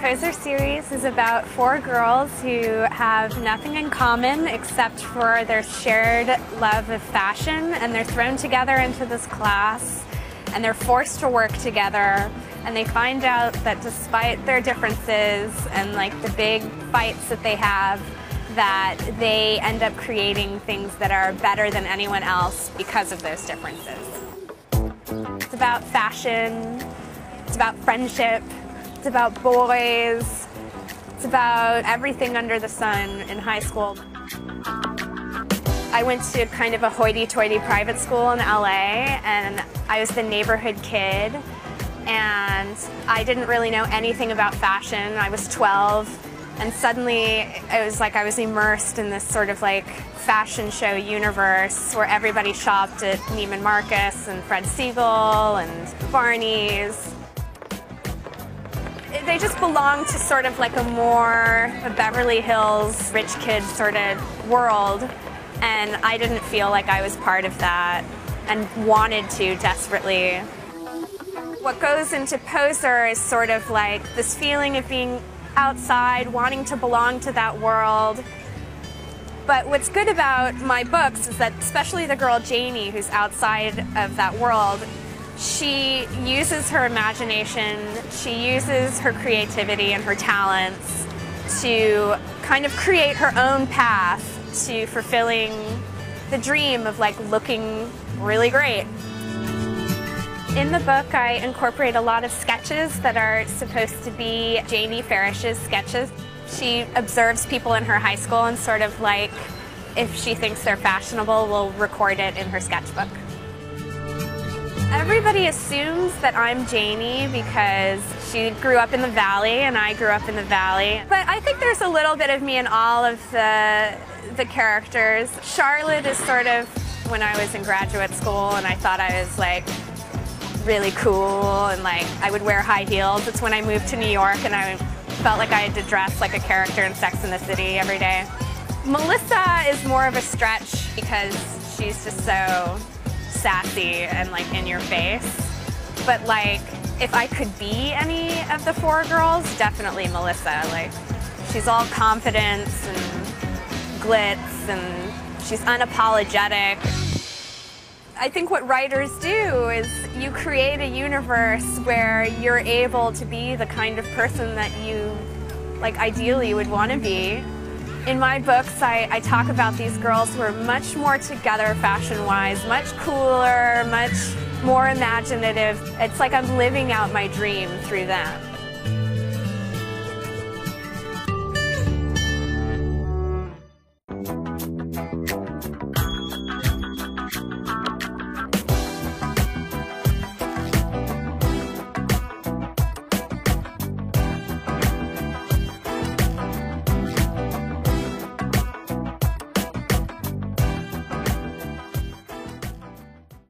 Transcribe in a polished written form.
Poseur series is about 4 girls who have nothing in common except for their shared love of fashion, and they're thrown together into this class and they're forced to work together, and they find out that despite their differences and like the big fights that they have, that they end up creating things that are better than anyone else because of those differences. It's about fashion, it's about friendship, it's about boys, it's about everything under the sun in high school. I went to kind of a hoity-toity private school in LA, and I was the neighborhood kid, and I didn't really know anything about fashion. I was 12, and suddenly it was like I was immersed in this sort of like fashion show universe where everybody shopped at Neiman Marcus and Fred Segal and Barney's. They just belong to sort of like a Beverly Hills rich kid sort of world, and I didn't feel like I was part of that and wanted to desperately. What goes into Poseur is sort of like this feeling of being outside, wanting to belong to that world. But what's good about my books is that, especially the girl Janie, who's outside of that world, she uses her imagination, she uses her creativity and her talents to kind of create her own path to fulfilling the dream of like looking really great. In the book, I incorporate a lot of sketches that are supposed to be Janie Farish's sketches. She observes people in her high school and sort of like, if she thinks they're fashionable, will record it in her sketchbook. Everybody assumes that I'm Janie because she grew up in the Valley and I grew up in the Valley. But I think there's a little bit of me in all of the characters. Charlotte is sort of when I was in graduate school and I thought I was like really cool and like I would wear high heels. It's when I moved to New York and I felt like I had to dress like a character in Sex and the City every day. Melissa is more of a stretch because she's just so sassy and like in your face. But like if I could be any of the 4 girls, definitely Melissa. Like she's all confidence and glitz and she's unapologetic. I think what writers do is you create a universe where you're able to be the kind of person that you like ideally would want to be. In my books, I talk about these girls who are much more together fashion-wise, much cooler, much more imaginative. It's like I'm living out my dream through them.